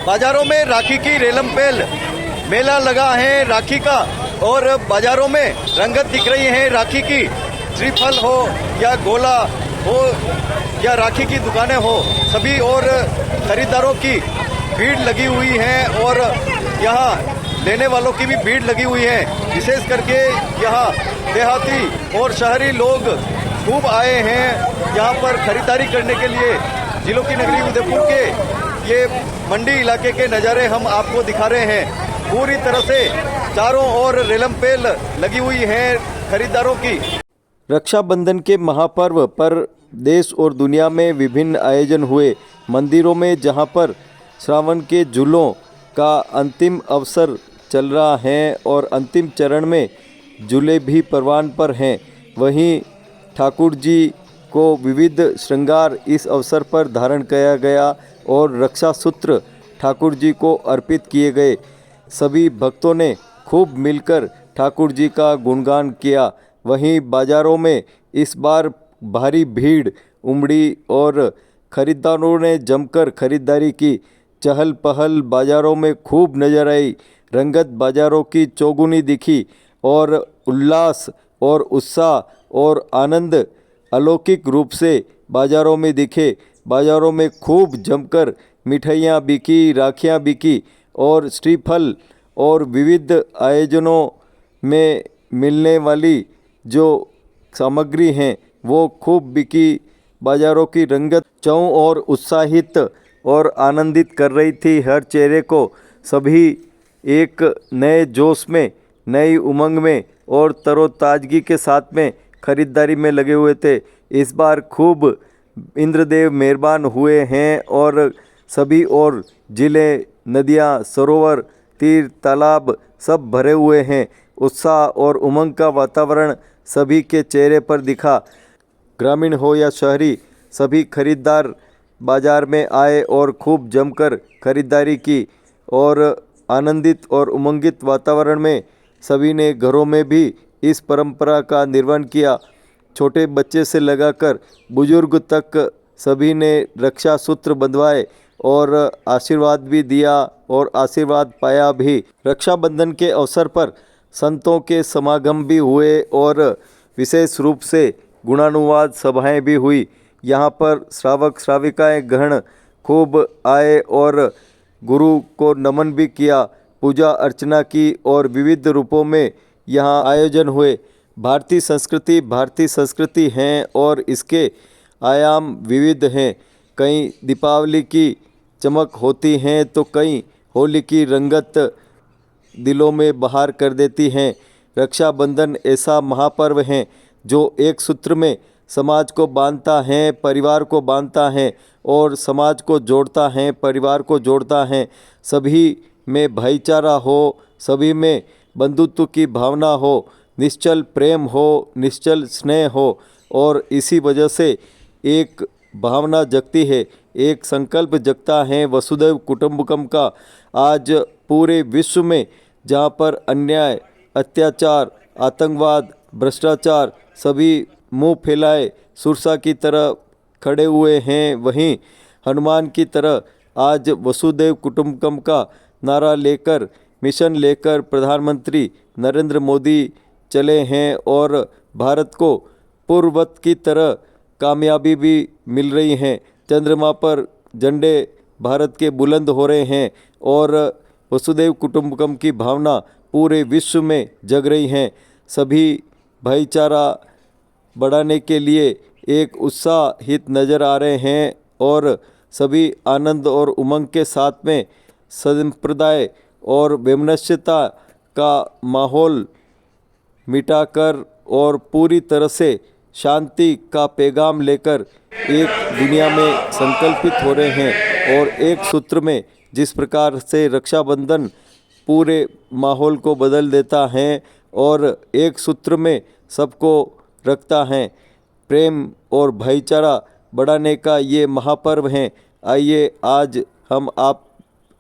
बाजारों में राखी की रेलम पेल मेला लगा है राखी का, और बाजारों में रंगत दिख रही है राखी की। श्रीफल हो या गोला हो या राखी की दुकानें हो, सभी और खरीदारों की भीड़ लगी हुई है और यहाँ लेने वालों की भी भीड़ लगी हुई है। विशेष करके यहाँ देहाती और शहरी लोग खूब आए हैं यहाँ पर खरीदारी करने के लिए। जिलों की नगरी उदयपुर के ये मंडी इलाके के नज़ारे हम आपको दिखा रहे हैं। पूरी तरह से चारों ओर रेलम पेल लगी हुई है खरीदारों की। रक्षाबंधन के महापर्व पर देश और दुनिया में विभिन्न आयोजन हुए। मंदिरों में जहां पर श्रावण के झूलों का अंतिम अवसर चल रहा है और अंतिम चरण में झूले भी परवान पर हैं, वहीं ठाकुर जी को विविध श्रृंगार इस अवसर पर धारण किया गया और रक्षा सूत्र ठाकुर जी को अर्पित किए गए। सभी भक्तों ने खूब मिलकर ठाकुर जी का गुणगान किया। वहीं बाज़ारों में इस बार भारी भीड़ उमड़ी और खरीदारों ने जमकर खरीदारी की। चहल पहल बाज़ारों में खूब नजर आई। रंगत बाज़ारों की चौगुनी दिखी और उल्लास और उत्साह और आनंद अलौकिक रूप से बाज़ारों में दिखे। बाज़ारों में खूब जमकर मिठाइयाँ बिकी, राखियाँ बिकी और श्रीफल और विविध आयोजनों में मिलने वाली जो सामग्री हैं वो खूब बिकी। बाज़ारों की रंगत चौं और उत्साहित और आनंदित कर रही थी हर चेहरे को। सभी एक नए जोश में, नई उमंग में और तरोताजगी के साथ में खरीदारी में लगे हुए थे। इस बार खूब इंद्रदेव मेहरबान हुए हैं और सभी और जिले, नदियाँ, सरोवर, तीर, तालाब सब भरे हुए हैं। उत्साह और उमंग का वातावरण सभी के चेहरे पर दिखा। ग्रामीण हो या शहरी, सभी खरीदार बाज़ार में आए और खूब जमकर खरीदारी की और आनंदित और उमंगित वातावरण में सभी ने घरों में भी इस परंपरा का निर्वहन किया। छोटे बच्चे से लगाकर बुजुर्ग तक सभी ने रक्षा सूत्र बंधवाए और आशीर्वाद भी दिया और आशीर्वाद पाया भी। रक्षाबंधन के अवसर पर संतों के समागम भी हुए और विशेष रूप से गुणानुवाद सभाएं भी हुई। यहाँ पर श्रावक श्राविकाएं गण खूब आए और गुरु को नमन भी किया, पूजा अर्चना की और विविध रूपों में यहाँ आयोजन हुए। भारतीय संस्कृति हैं और इसके आयाम विविध हैं। कहीं दीपावली की चमक होती हैं तो कहीं होली की रंगत दिलों में बहार कर देती हैं। रक्षाबंधन ऐसा महापर्व है जो एक सूत्र में समाज को बांधता है, परिवार को बांधता है और समाज को जोड़ता है, परिवार को जोड़ता है। सभी में भाईचारा हो, सभी में बंधुत्व की भावना हो, निश्चल प्रेम हो, निश्चल स्नेह हो और इसी वजह से एक भावना जगती है, एक संकल्प जगता है वसुधैव कुटुंबकम का। आज पूरे विश्व में जहाँ पर अन्याय, अत्याचार, आतंकवाद, भ्रष्टाचार सभी मुंह फैलाए सुरसा की तरह खड़े हुए हैं, वहीं हनुमान की तरह आज वसुधैव कुटुंबकम का नारा लेकर, मिशन लेकर प्रधानमंत्री नरेंद्र मोदी चले हैं और भारत को पूर्ववत की तरह कामयाबी भी मिल रही हैं। चंद्रमा पर झंडे भारत के बुलंद हो रहे हैं और वसुधैव कुटुंबकम की भावना पूरे विश्व में जग रही हैं। सभी भाईचारा बढ़ाने के लिए एक उत्साहित नज़र आ रहे हैं और सभी आनंद और उमंग के साथ में संप्रदाय और वैमनस्यता का माहौल मिटाकर और पूरी तरह से शांति का पैगाम लेकर एक दुनिया में संकल्पित हो रहे हैं। और एक सूत्र में जिस प्रकार से रक्षाबंधन पूरे माहौल को बदल देता है और एक सूत्र में सबको रखता है, प्रेम और भाईचारा बढ़ाने का ये महापर्व है। आइए आज हम आप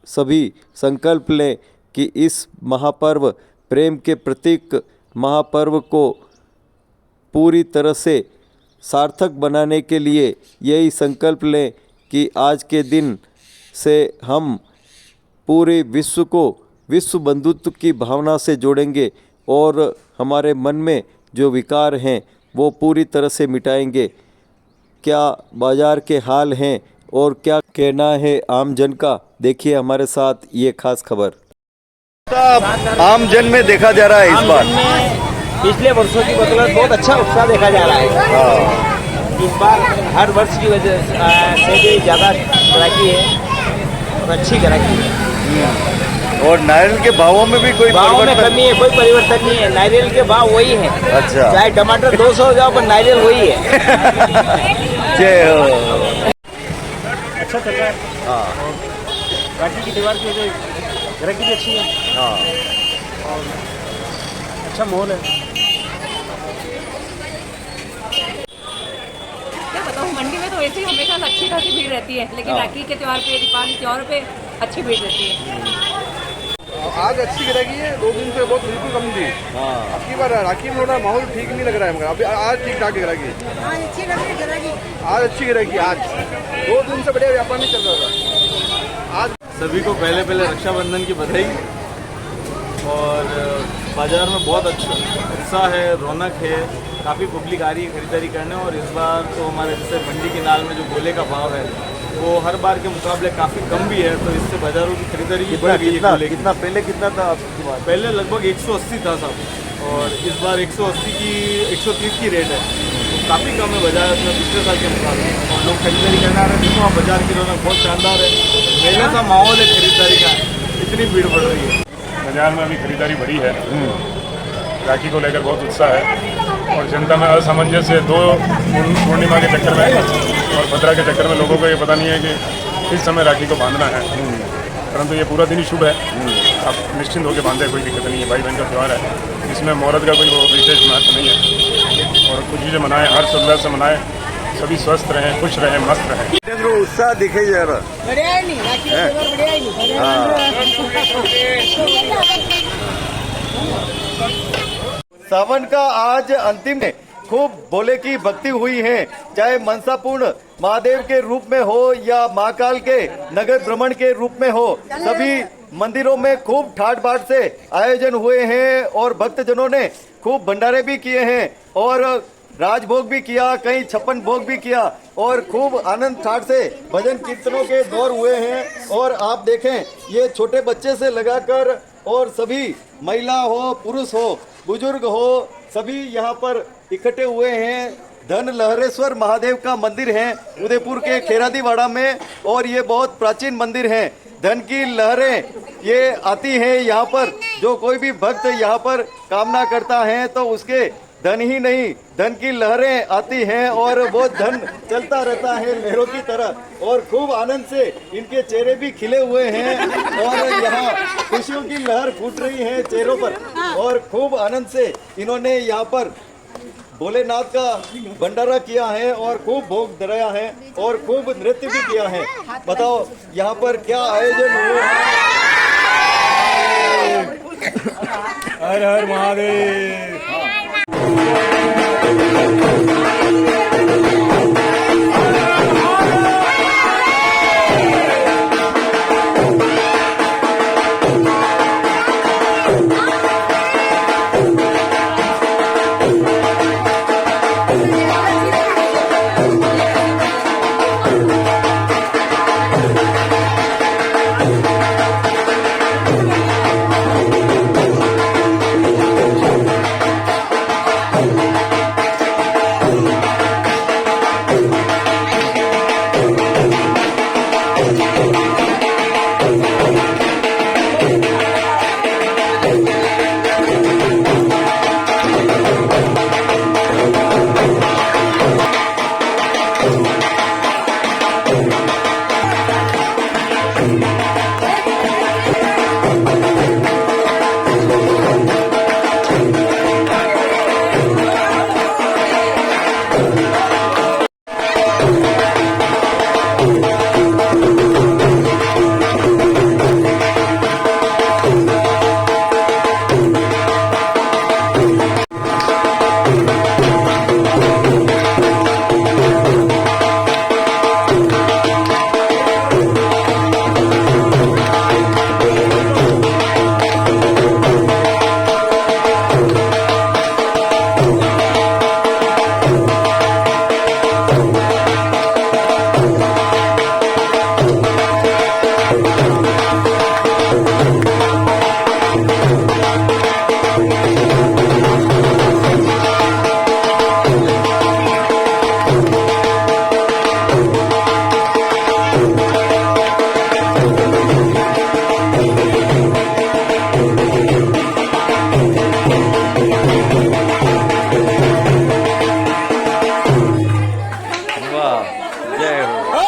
सभी संकल्प लें कि इस महापर्व, प्रेम के प्रतीक महापर्व को पूरी तरह से सार्थक बनाने के लिए यही संकल्प लें कि आज के दिन से हम पूरे विश्व को विश्व बंधुत्व की भावना से जोड़ेंगे और हमारे मन में जो विकार हैं वो पूरी तरह से मिटाएंगे। क्या बाजार के हाल हैं और क्या कहना है आम जन का, देखिए हमारे साथ ये खास खबर। आम जन में देखा जा रहा है इस बार? पिछले वर्षों की बदौलत बहुत अच्छा उत्साह देखा जा रहा है। इस बार हर वर्ष की वजह से भी ज़्यादा ग्राहकी है और अच्छी ग्राहकी है। और नारियल के भावों में भी कोई भाव में परिवर्तन? कमी है, कोई परिवर्तन नहीं है। नारियल के भाव वही है। अच्छा। चाहे टमाटर 200 हो जाओ पर नारियल वही है। जय हो। अच्छा चल रहा है। हाँ राखी की त्योहार की वजह ग्राहकी भी अच्छी है हाँ। और अच्छा माहौल है। क्या बताऊँ, मंडी में तो वैसे ही हमेशा अच्छी खासी भीड़ रहती है, लेकिन राखी के त्योहार पे, दीपावली त्योहार पे अच्छी भीड़ रहती है। आज अच्छी गिरेगी है, 2 दिन से बहुत बिल्कुल कम थी। हाँ अब की बार राखी में थोड़ा माहौल ठीक नहीं लग रहा है मगर अभी आज ठीक ठाक गिरेगी। आज अच्छी गिरेगी। आज 2 दिन से बढ़िया व्यापार नहीं चल रहा था। आज सभी को पहले रक्षाबंधन की बधाई। और बाज़ार में बहुत अच्छा उत्साह है, रौनक है, काफ़ी पब्लिक आ रही है खरीदारी करने। और इस बार तो हमारे जैसे मंडी की नाल में जो गोले का भाव है वो हर बार के मुकाबले काफ़ी कम भी है, तो इससे बाज़ारों की खरीदारी भी बढ़ गई है। गोले की कितना पहले कितना था आपकी बात? पहले लगभग 180 था साहब, और इस बार 180 की 130 की रेट है, तो काफ़ी कम है बाजार में पिछले साल के मुकाबले। और लोग खरीदारी करने आ रहे हैं। देखो आप बाजार की रौनक बहुत शानदार है, मेले सा माहौल है खरीदारी का, इतनी भीड़ बढ़ रही है। बाजार में अभी खरीदारी बढ़ी है। राखी को लेकर बहुत उत्साह है और जनता में असमंजस है। 2 पूर्णिमा के चक्कर में और भद्रा के चक्कर में लोगों को ये पता नहीं है कि किस समय राखी को बांधना है, परंतु ये पूरा दिन ही शुभ है। आप निश्चिंत होकर बांधे, कोई दिक्कत नहीं है। भाई बहन का त्यौहार है, इसमें मुहूर्त का कोई विशेष महत्व नहीं है और खुशी से मनाएं, हर्ष उल्लास से मनाएं। सभी स्वस्थ रहें, खुश रहें, मस्त रहें। उत्साह दिखे जा रहा। बढ़िया ही नहीं, राखी का त्योहार बढ़िया ही नहीं। सावन का आज अंतिम है। खूब भोले की भक्ति हुई है, चाहे मनसापूर्ण महादेव के रूप में हो या महाकाल के नगर भ्रमण के रूप में हो। सभी मंदिरों में खूब ठाट बाट से आयोजन हुए हैं और भक्तजनों ने खूब भंडारे भी किए हैं और राजभोग भी किया, कहीं 56 भोग भी किया और खूब आनंद ठाट से भजन कीर्तनों के दौर हुए हैं। और आप देखें, ये छोटे बच्चे से लगाकर और सभी महिला हो, पुरुष हो, बुजुर्ग हो, सभी यहाँ पर इकट्ठे हुए हैं। धन लहरेश्वर महादेव का मंदिर है उदयपुर के खेरादीवाड़ा में और ये बहुत प्राचीन मंदिर है। धन की लहरें ये आती हैं यहाँ पर। जो कोई भी भक्त यहाँ पर कामना करता है तो उसके धन ही नहीं, धन की लहरें आती हैं और वो धन चलता रहता है लहरों की तरह। और खूब आनंद से इनके चेहरे भी खिले हुए हैं और यहाँ खुशियों की लहर फूट रही है चेहरों पर। और खूब आनंद से इन्होंने यहाँ पर भोलेनाथ का भंडारा किया है और खूब भोग धराया है और खूब नृत्य भी किया है। बताओ यहाँ पर क्या आयोजन हुआ है? हर हर महादेव। जय हो।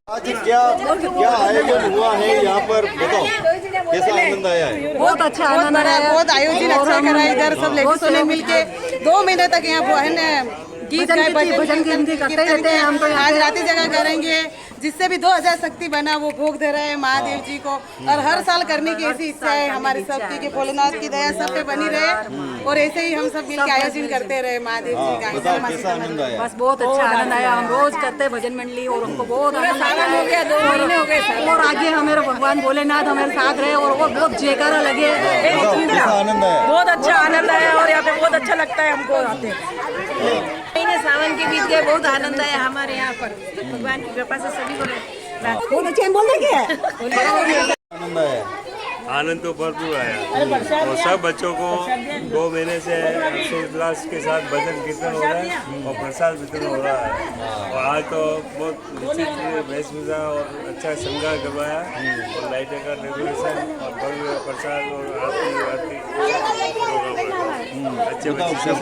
आज क्या क्या आयोजन हुआ है यहाँ पर, बताओ कैसा आनंद आया है? बहुत अच्छा आनंद आया, बहुत आयोजन अच्छा करा इधर सब लेडीजों ने मिलके 2 महीने तक यहाँ बहन गीत गाए भजन करते रहते हैं। हम तो आज राती जगह करेंगे, जिससे भी 2000 शक्ति बना वो भोग दे रहे हैं महादेव जी को, और हर साल करने की ऐसी इच्छा है हमारी सबकी कि भोलेनाथ की दया सब पे बनी रहे, और ऐसे ही हम सब मिलकर आयोजन करते रहे महादेव जी का। कैसा आनंद आया? बस बहुत अच्छा आनंद आया, हम रोज करते हैं भजन मंडली और हमको बहुत आनंद हो गया, 2 महीने हो गए, और आगे हमारे भगवान भोलेनाथ हमारे साथ रहे और वो बहुत जयकारा लगे। कैसा आनंद आया? बहुत अच्छा आनंद आया और यहाँ पे बहुत अच्छा लगता है हमको आते। महीने सावन के बीच गए, बहुत आनंद आया हमारे यहाँ पर, भगवान की कृपा से सभी को आनंद आया? आनंद तो भरपूर आया और सब बच्चों को 2 महीने से हर्षोल्लास के साथ भजन कीर्तन हो रहा है और प्रसाद वितरण हो रहा है। और आज तो बहुत विचित्र वेशभूषा और अच्छा श्रृंगार करवाया और लाइटें का डेकोरेशन और भव्य प्रसाद और आरती अच्छे बच्चे सब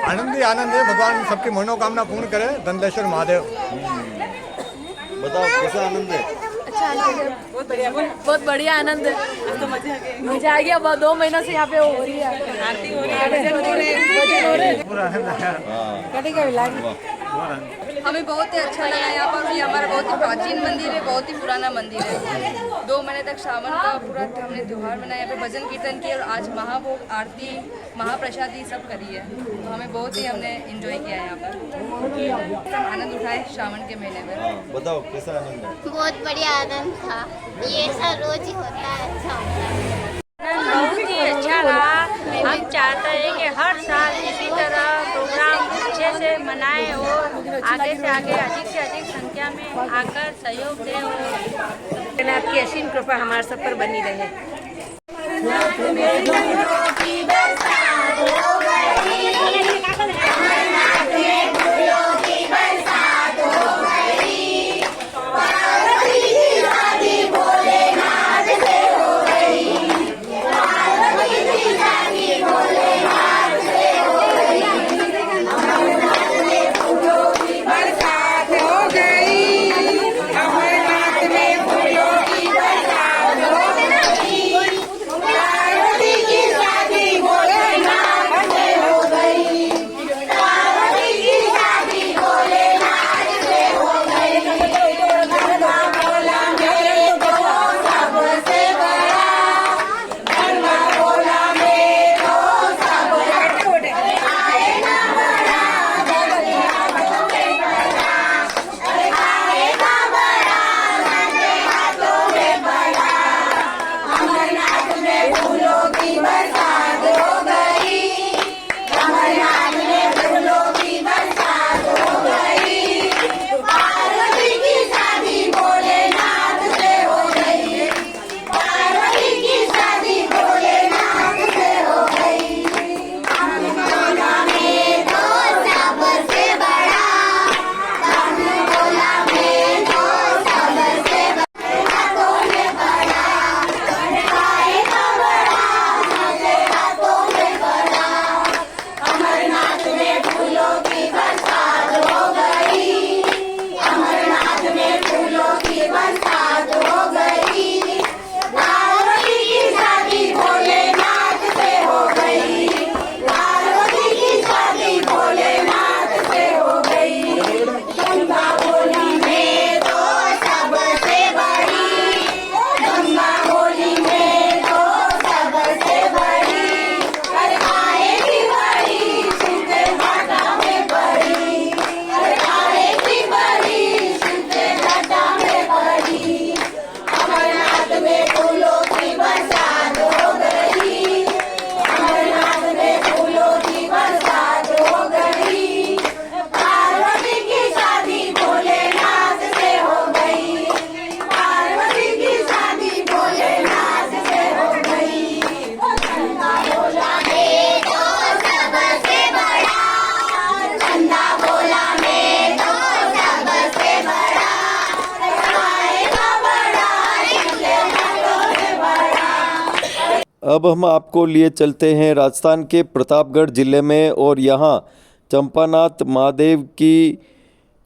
आनंद ही आनंद है। भगवान सबकी मनोकामना पूर्ण करे, धनलेश्वर महादेव। बताओ कैसा आनंद है? बहुत बढ़िया आनंद है, मजा आ गया। 2 महीनों से यहाँ पे हो रही है, आरती हो रही है, भजन हो रहे हैं, पूरा आनंद आया। हमें बहुत ही अच्छा लगा यहाँ पर। ये हमारा बहुत ही प्राचीन मंदिर है, बहुत ही पुराना मंदिर है। 2 महीने तक सावन का पूरा हमने त्यौहार मनाया, यहाँ पे भजन कीर्तन किया और आज महाभोग आरती महाप्रसादी सब करी है। तो हमें बहुत ही हमने एंजॉय किया है यहाँ पर, सब आनंद उठाए सावन के महीने में। बताओ कैसा आनंद है? बहुत बढ़िया आनंद था, ये सब रोज ही होता है, अच्छा होता है। बहुत ही अच्छा रहा। हम चाहते हैं कि हर साल इसी तरह प्रोग्राम अच्छे से मनाएं और आगे से आगे अधिक से अधिक संख्या में आकर सहयोग दें और आपकी असीम कृपा हमारे सब पर बनी रहे। अब हम आपको लिए चलते हैं राजस्थान के प्रतापगढ़ ज़िले में और यहाँ चंपानाथ महादेव की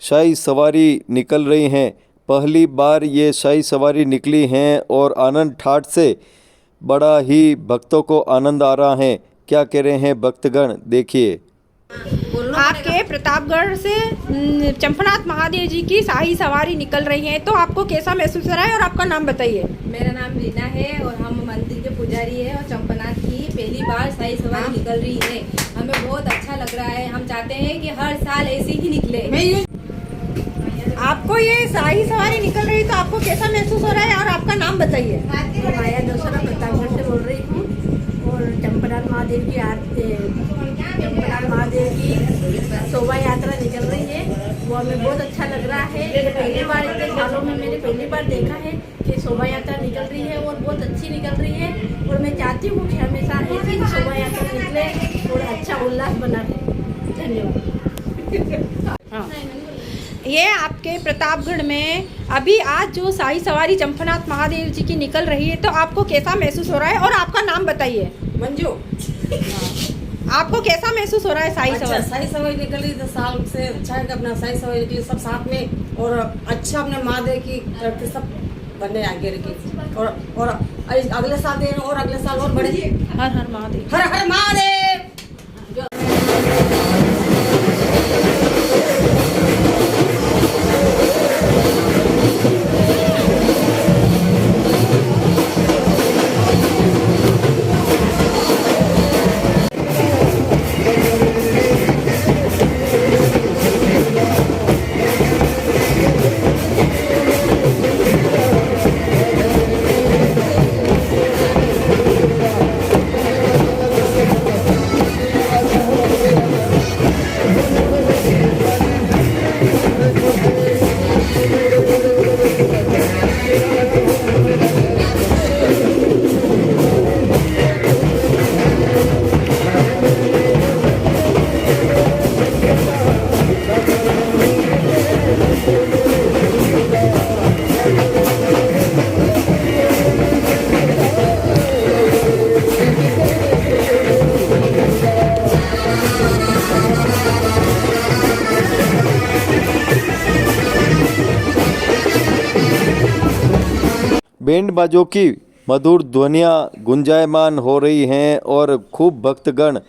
शाही सवारी निकल रही हैं। पहली बार ये शाही सवारी निकली हैं और आनंद ठाठ से बड़ा ही भक्तों को आनंद आ रहा है। क्या कह रहे हैं भक्तगण, देखिए। आपके प्रतापगढ़ से चंपानाथ महादेव जी की शाही सवारी निकल रही है, तो आपको कैसा महसूस हो रहा है और आपका नाम बताइए। मेरा नाम रीना है और हम मंदिर के पुजारी है और चंपानाथ की पहली बार शाही सवारी निकल रही है। हमें बहुत अच्छा लग रहा है। हम चाहते हैं कि हर साल ऐसी ही निकले। आपको ये शाही सवारी निकल रही है तो आपको कैसा महसूस हो रहा है और आपका नाम बताइए। माया दशहरा प्रतापगढ़ से बोल रही हूँ और चंपानाथ महादेव की चंपानाथ महादेव की शोभा यात्रा निकल रही है, वो हमें बहुत अच्छा लग रहा है। ये पहली बार इतने सालों में मैंने पहली बार देखा है कि शोभा यात्रा निकल रही है और बहुत अच्छी निकल रही है। और मैं चाहती हूँ कि हमेशा ऐसी शोभा यात्रा निकले और अच्छा उल्लास बना रहे। धन्यवाद। ये आपके प्रतापगढ़ में अभी आज जो शाही सवारी चंपानाथ महादेव जी की निकल रही है, तो आपको कैसा महसूस हो रहा है और आपका नाम बताइए। मंजू, आपको कैसा महसूस हो रहा है शाही सवारी? शाही सवारी निकल रही है, साल से अच्छा है कि अपना शाही सवारी निकली सब साथ में और अच्छा अपने महादेव की तरफ सब बनने आगे रखी और अगले साल दें और अगले साल और बढ़े। हर हर महादेव, हर हर महादेव। बैंड बाजों की मधुर ध्वनियाँ गुंजायमान हो रही हैं और खूब भक्तगण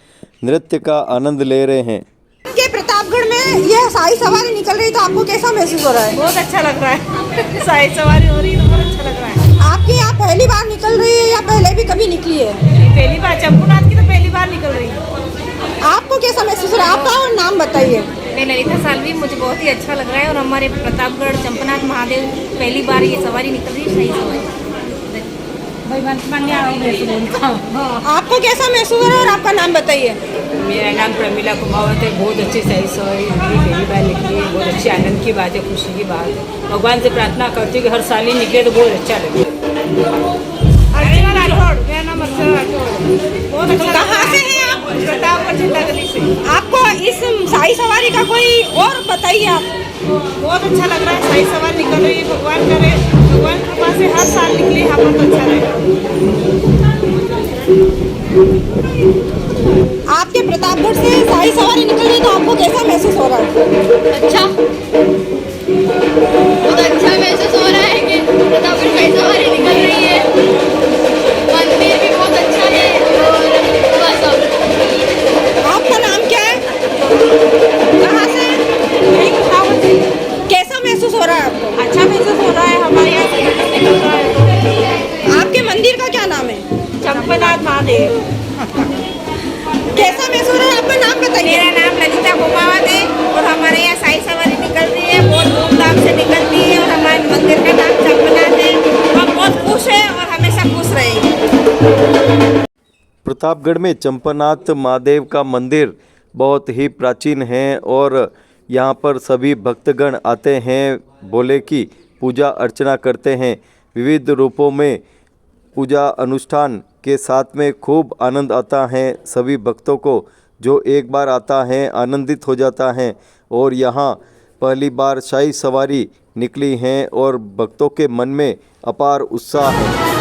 नृत्य का आनंद ले रहे हैं। के प्रतापगढ़ में यह शाही सवारी निकल रही है, तो आपको कैसा महसूस हो रहा है? बहुत अच्छा लग रहा है। शाही सवारी हो रही है तो बहुत अच्छा लग रहा है। आपकी यहाँ पहली बार निकल रही है या पहले भी कभी निकली है? पहली बार चंपानाथ की तो पहली बार निकल रही है। आपको कैसा महसूस हो रहा है? आपका और नाम बताइए। मैं ललिता सालवी, मुझे बहुत ही अच्छा लग रहा है और हमारे प्रतापगढ़ चंपानाथ महादेव पहली बार ये सवारी निकल रही है, शाही सवारी। आपको कैसा महसूस हो रहा है और आपका नाम बताइए। मेरा नाम प्रमिला कुमावत है। बहुत अच्छी शाही सवारी पहली बार निकली है, बहुत अच्छी आनंद की बात है, खुशी की बात है। भगवान से प्रार्थना करती हूँ कि हर साल ही निकले तो बहुत अच्छा लगे। मेरा नाम अक्षरा राठौड़। बहुत अच्छा। कहाँ से हैं आप? प्रतापगढ़ जिला गली से। आपको इस शाही सवारी का कोई और बताइए आप। बहुत अच्छा लग रहा है, शाही सवारी निकल रही है। भगवान करे, भगवान कृपा से हर साल निकले यहाँ पर तो अच्छा रहेगा। आपके प्रतापगढ़ से शाही सवारी निकल रही है, तो आपको कैसा महसूस हो रहा है? अच्छा, बहुत अच्छा महसूस हो रहा है कि प्रतापगढ़ शाही सवारी निकल रही है। मंदिर भी बहुत अच्छा है और बस। आपका नाम क्या है? कहाँ से? कैसा महसूस हो रहा है आपको? अच्छा महसूस हो रहा है। हमारे यहाँ निकल रहा है। आपके मंदिर का क्या नाम है? चंपानाथ महादेव। कैसा महसूस हो रहा है? आपका नाम बताइए। मेरा नाम ललिता कुमावत है और हमारे यहाँ शाही सवारी निकल रही है, बहुत धूमधाम से निकल रही है और हमारे मंदिर का नाम चंपानाथ है। हम बहुत खुश हैं और हमेशा खुश रहेंगे। प्रतापगढ़ में चंपानाथ महादेव का मंदिर बहुत ही प्राचीन है और यहाँ पर सभी भक्तगण आते हैं, भोले की पूजा अर्चना करते हैं। विविध रूपों में पूजा अनुष्ठान के साथ में खूब आनंद आता है सभी भक्तों को। जो एक बार आता है आनंदित हो जाता है और यहाँ पहली बार शाही सवारी निकली हैं और भक्तों के मन में अपार उत्साह है।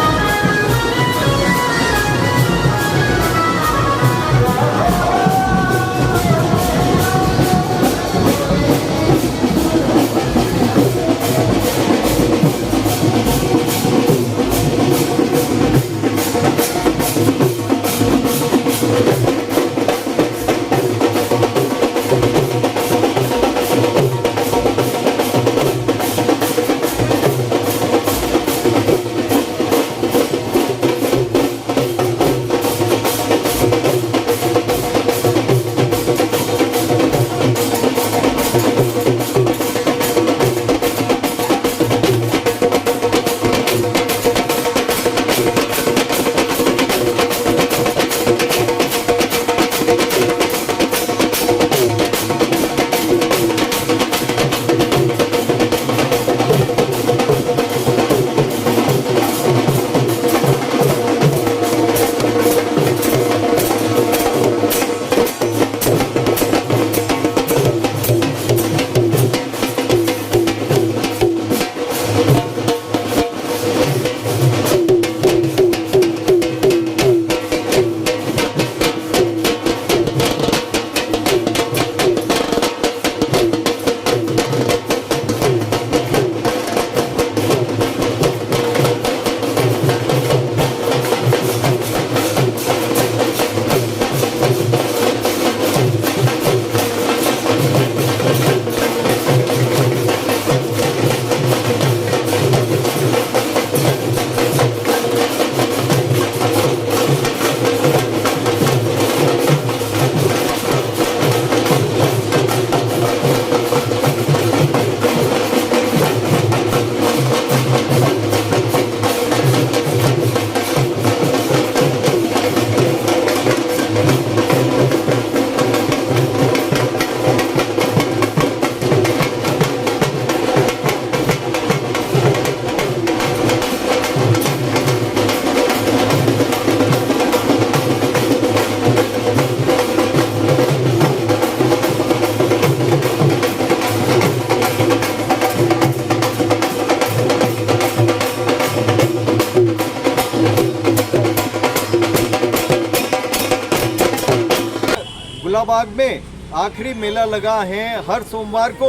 गुलाबाग में आखिरी मेला लगा है। हर सोमवार को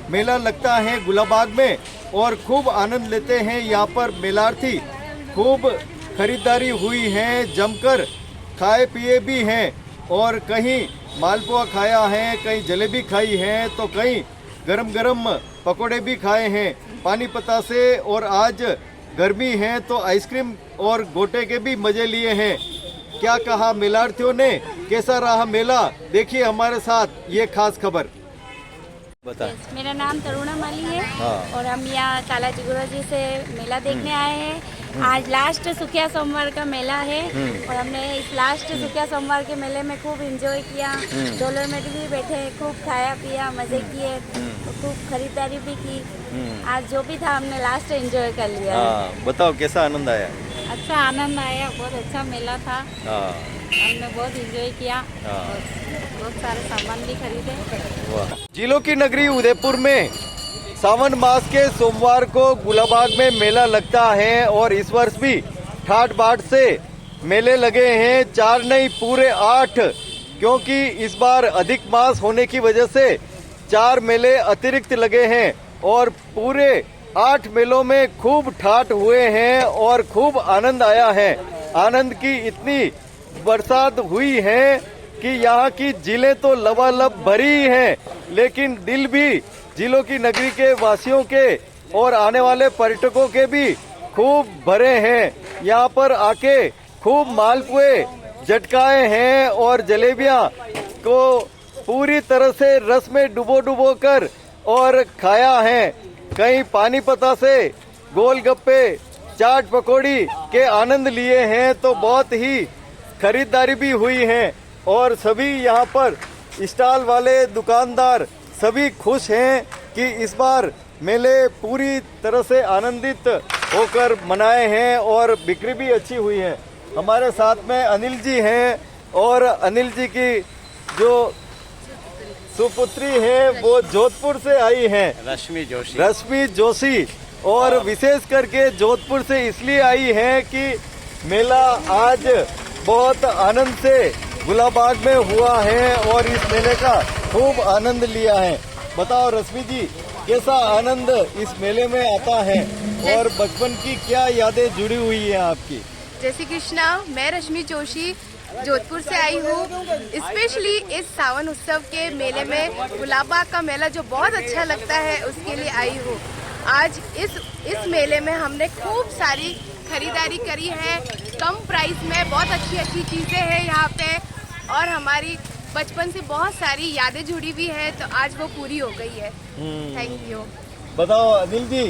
मेला लगता है गुलाबाग में और खूब आनंद लेते हैं यहाँ पर मेलार्थी। खूब खरीदारी हुई है, जमकर खाए पिए भी हैं और कहीं मालपुआ खाया है, कहीं जलेबी खाई है तो कहीं गरम गरम पकोड़े भी खाए हैं पानी पता से। और आज गर्मी है तो आइसक्रीम और गोटे के भी मजे लिए हैं। क्या कहा मेलार्थियों ने, कैसा रहा मेला, देखिए हमारे साथ ये खास खबर। बता। मेरा नाम तरुणा माली है। हाँ। और हम यहाँ काला चिगुरा जी से मेला देखने आए हैं। आज लास्ट सुखिया सोमवार का मेला है और हमने इस लास्ट सुखिया सोमवार के मेले में खूब एंजॉय किया। डॉलर में भी बैठे, खूब खाया पिया, मजे किए, खूब खरीदारी भी की। आज जो भी था हमने लास्ट एंजॉय कर लिया। बताओ कैसा आनंद आया? अच्छा आनंद आया, बहुत अच्छा मेला था। हमने बहुत एंजॉय किया और बहुत सारे सामान भी खरीदे। जिलों की नगरी उदयपुर में सावन मास के सोमवार को गुलाबाग में मेला लगता है और इस वर्ष भी ठाट बाट से मेले लगे हैं। 4 नहीं पूरे 8, क्योंकि इस बार अधिक मास होने की वजह से 4 मेले अतिरिक्त लगे हैं और पूरे 8 मेलों में खूब ठाट हुए हैं और खूब आनंद आया है। आनंद की इतनी बरसात हुई है कि यहाँ की झीलें तो लबालब भरी हैं, लेकिन दिल भी जिलों की नगरी के वासियों के और आने वाले पर्यटकों के भी खूब भरे हैं। यहाँ पर आके खूब मालपुए झटकाए हैं और जलेबियाँ को पूरी तरह से रस में डुबो कर और खाया है। कहीं पानी पता से गोलगप्पे, चाट पकौड़ी के आनंद लिए हैं तो बहुत ही खरीदारी भी हुई है और सभी यहाँ पर स्टॉल वाले दुकानदार सभी खुश हैं कि इस बार मेले पूरी तरह से आनंदित होकर मनाए हैं और बिक्री भी अच्छी हुई है। हमारे साथ में अनिल जी हैं और अनिल जी की जो सुपुत्री है वो जोधपुर से आई हैं, रश्मि जोशी। और विशेष करके जोधपुर से इसलिए आई है कि मेला आज बहुत आनंद से गुलाबाग में हुआ है और इस मेले का खूब आनंद लिया है। बताओ रश्मि जी, कैसा आनंद इस मेले में आता है और बचपन की क्या यादें जुड़ी हुई है आपकी? जय श्री कृष्णा। मैं रश्मि जोशी जोधपुर से आई हूँ। स्पेशली इस सावन उत्सव के मेले में गुलाबाग का मेला जो बहुत अच्छा लगता है उसके लिए आई हूँ। आज इस मेले में हमने खूब सारी खरीदारी करी है, कम प्राइस में बहुत अच्छी चीजें हैं यहाँ पे और हमारी बचपन से बहुत सारी यादें जुड़ी हुई है तो आज वो पूरी हो गई है। Thank you. बताओ अनिल जी,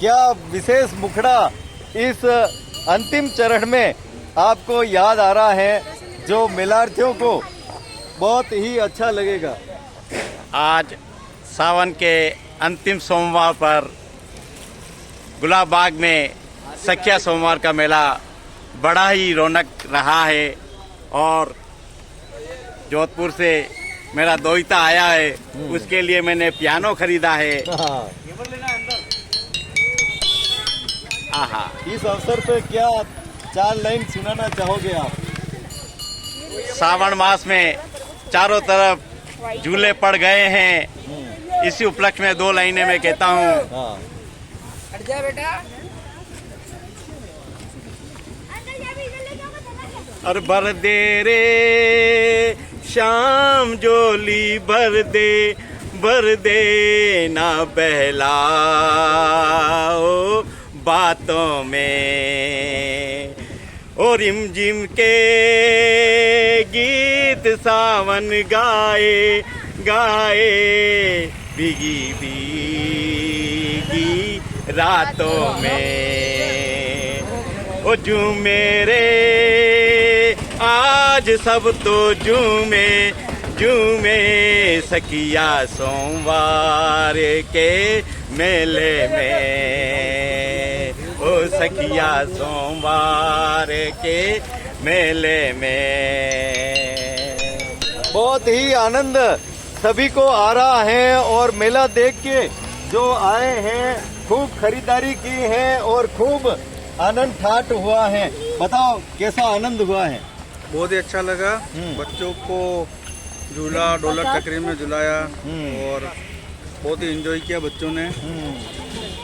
क्या विशेष मुखड़ा इस अंतिम चरण में आपको याद आ रहा है जो मेलार्थियों को बहुत ही अच्छा लगेगा? आज सावन के अंतिम सोमवार पर गुलाबाग में सखिया सोमवार का मेला बड़ा ही रौनक रहा है और जोधपुर से मेरा दोहिता आया है, उसके लिए मैंने पियानो खरीदा है। आहा। इस अवसर पे क्या 4 लाइन सुनाना चाहोगे आप? सावन मास में चारों तरफ झूले पड़ गए हैं, इसी उपलक्ष्य में 2 लाइनें मैं कहता हूँ। और भर दे रे शाम जोली भर दे ना बहलाओ बातों में। और रिमझिम के गीत सावन गाए भीगी रातों में। ओ झूमे रे आज सब तो झूमे सखिया सोमवार के मेले में। ओ सखिया सोमवार के मेले में। बहुत ही आनंद सभी को आ रहा है और मेला देख के जो आए हैं खूब खरीदारी की है और खूब आनंद ठाट हुआ है। बताओ कैसा आनंद हुआ है? बहुत ही अच्छा लगा। बच्चों को झूला डोलर चक्री में झुलाया और बहुत ही एंजॉय किया बच्चों ने।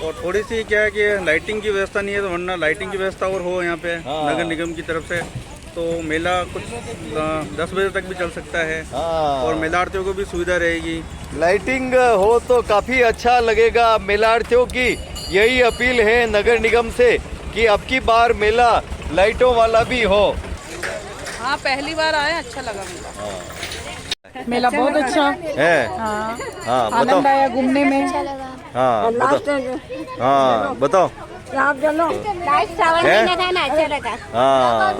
और थोड़ी सी क्या है कि लाइटिंग की व्यवस्था नहीं है, तो वरना लाइटिंग की व्यवस्था और हो यहाँ पे नगर निगम की तरफ से, तो मेला कुछ 10 बजे तक भी चल सकता है और मेलार्थियों को भी सुविधा रहेगी। लाइटिंग हो तो काफी अच्छा लगेगा मेलार्थियों की। यही अपील है नगर निगम से कि अब की बार मेला लाइटों वाला भी हो। हाँ, पहली बार आए, अच्छा लगा मेला बहुत अच्छा है। हाँ बताओ, आनंद आया घूमने में। हाँ बताओ, हाँ बताओ। आप चलो सावन महीना था ना, अच्छा लगा। हाँ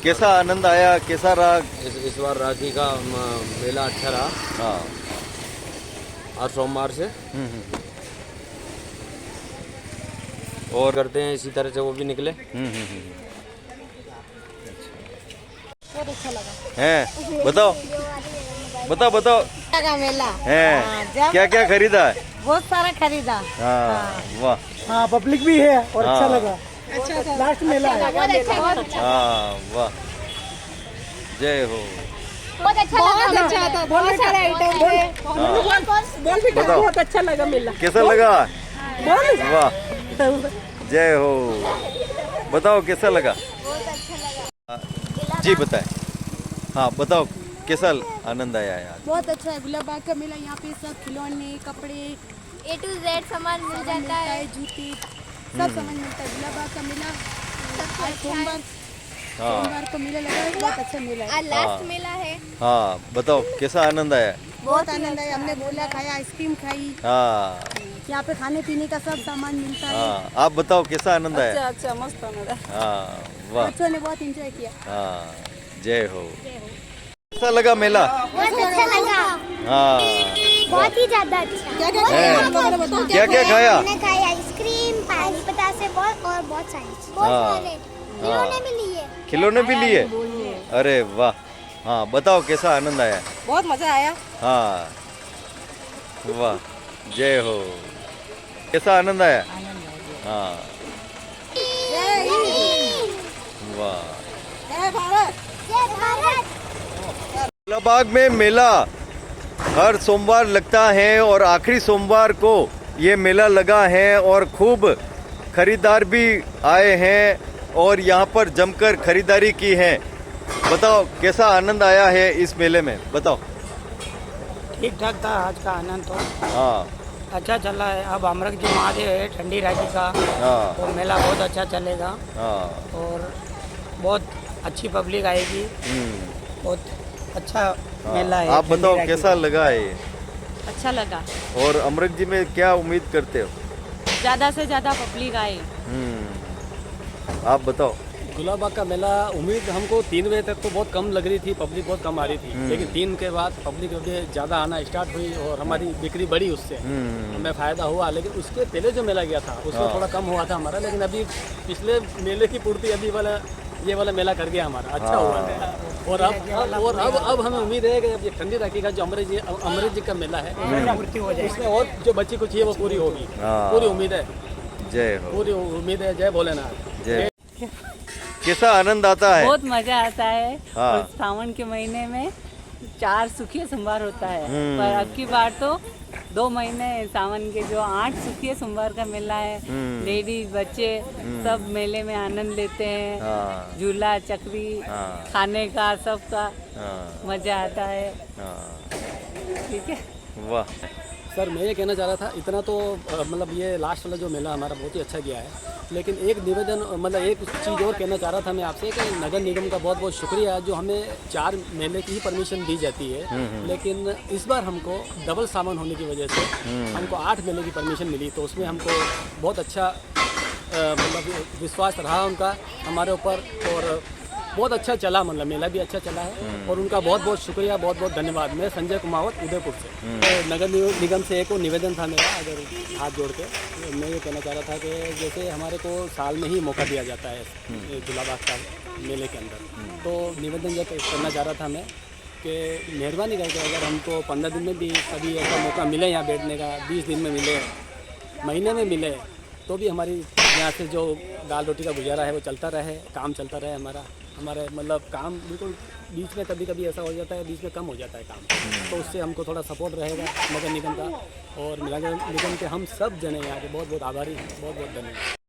कैसा आनंद आया, कैसा रहा इस बार राखी का मेला अच्छा रहा। हाँ आज सोमवार से और करते हैं इसी तरह से वो भी निकले। बहुत अच्छा लगा है। बताओ बताओ बताओ का मेला है, क्या क्या खरीदा है? बहुत सारा खरीदा। हाँ वाह। हाँ, पब्लिक भी है और हाँ। अच्छा लगा। अच्छा लास्ट मेला है। हाँ वाह, जय हो। बहुत अच्छा था, बहुत सारे आइटम थे। बताओ बहुत अच्छा लगा मेला। कैसा लगा? वाह, जय हो। बताओ कैसा लगा? जी बताएं। हाँ बताओ कैसा आनंद आया है आज? बहुत अच्छा है गुलाब बाग का मेला। यहाँ पे सब खिलौने, कपड़े, A to Z सामान मिल जाता है, जूते, सब सामान मिलता है। गुलाब बाग का मेला आज सोमवार को मेला लगा है, बहुत अच्छा मेला है। आज लास्ट मेला है। हाँ बताओ कैसा आनंद आया? बहुत आनंद आया, हमने गोला खाया, आइसक्रीम खाई। हाँ यहाँ पे खाने पीने का सब सामान मिलता है। हाँ, आप बताओ कैसा आनंद आया? अच्छा मस्त आनंद है। हाँ वाह, बच्चों ने बहुत एंजॉय किया। हाँ जय हो। कैसा लगा मेला? बहुत अच्छा लगा। हाँ बहुत ही ज्यादा अच्छा। क्या क्या खाया? हमने खाई आइसक्रीम, पानी पतासे बहुत और बहुत सारे खिलौने भी लिए। खिलौने भी लिए? अरे वाह। हाँ बताओ कैसा आनंद आया? बहुत मजा आया। हाँ वाह, जय हो। कैसा आनंद आया? हाँ वाह। जय भारत, जय भारत। गुलाबाग में मेला हर सोमवार लगता है और आखिरी सोमवार को ये मेला लगा है और खूब खरीदार भी आए हैं और यहाँ पर जमकर खरीदारी की है। बताओ कैसा आनंद आया है इस मेले में? बताओ। ठीक ठाक था आज का आनंद तो। हाँ अच्छा चला है। अब अमृत जी महादेव है ठंडी राखी का, हाँ तो मेला बहुत अच्छा चलेगा। हाँ और बहुत अच्छी पब्लिक आएगी। बहुत अच्छा मेला है। आप बताओ कैसा लगा है ये? अच्छा लगा। और अमृत जी में क्या उम्मीद करते हो? ज़्यादा से ज़्यादा पब्लिक आए। आप बताओ। गुलाब बाग का मेला उम्मीद हमको 3 बजे तक तो बहुत कम लग रही थी, पब्लिक बहुत कम आ रही थी, लेकिन 3 के बाद पब्लिक ज़्यादा आना स्टार्ट हुई और हमारी बिक्री बढ़ी, उससे हमें फ़ायदा हुआ। लेकिन उसके पहले जो मेला गया था उसमें थोड़ा कम हुआ था हमारा, लेकिन अभी पिछले मेले की पूर्ति अभी ये वाला मेला कर गया हमारा, अच्छा हुआ। और अब हमें उम्मीद है कि अब ये ठंडी राखी का जो अमृत जी का मेला है उसमें और जो बची कुछ है वो पूरी होगी, पूरी उम्मीद है। जय हो। पूरी उम्मीद है। जय भोलेनाथ। जय। कैसा आनंद आता है? बहुत मजा आता है। हाँ। और सावन के महीने में 4 सुखिया सोमवार होता है, पर अब की बार तो 2 महीने सावन के जो 8 सुखिया सोमवार का मेला है। लेडीज बच्चे सब मेले में आनंद लेते हैं। हाँ। झूला चक्री, हाँ। खाने का सबका मजा आता है। ठीक है, वाह। सर मैं ये कहना चाह रहा था, इतना तो मतलब ये लास्ट वाला जो मेला हमारा बहुत ही अच्छा गया है, लेकिन एक निवेदन मतलब एक चीज़ और कहना चाह रहा था मैं आपसे कि नगर निगम का बहुत बहुत शुक्रिया जो हमें 4 मेले की ही परमिशन दी जाती है, लेकिन इस बार हमको डबल सामान होने की वजह से हमको 8 मेले की परमिशन मिली, तो उसमें हमको बहुत अच्छा मतलब विश्वास रहा उनका हमारे ऊपर, और बहुत अच्छा चला, मतलब मेला भी अच्छा चला है, और उनका बहुत बहुत शुक्रिया, बहुत बहुत धन्यवाद। मैं संजय कुमावत उदयपुर से। तो नगर निगम से एक और निवेदन था मेरा, अगर हाथ जोड़ के मैं ये कहना चाह रहा था कि जैसे हमारे को साल में ही मौका दिया जाता है गुलाब बाग का मेले के अंदर, तो निवेदन ये करना चाह रहा था मैं कि मेहरबानी करके अगर हमको 15 दिन में भी कभी ऐसा मौका मिले यहाँ बैठने का, 20 दिन में मिले, महीने में मिले, तो भी हमारी यहाँ से जो दाल रोटी का गुजारा है वो चलता रहे, काम चलता रहे हमारे मतलब काम बिल्कुल बीच में कभी कभी ऐसा हो जाता है, बीच में कम हो जाता है काम, तो उससे हमको थोड़ा सपोर्ट रहेगा नगर निगम का। और नगर निगम के हम सब जने यहाँ के बहुत बहुत आभारी हैं। बहुत बहुत धन्यवाद।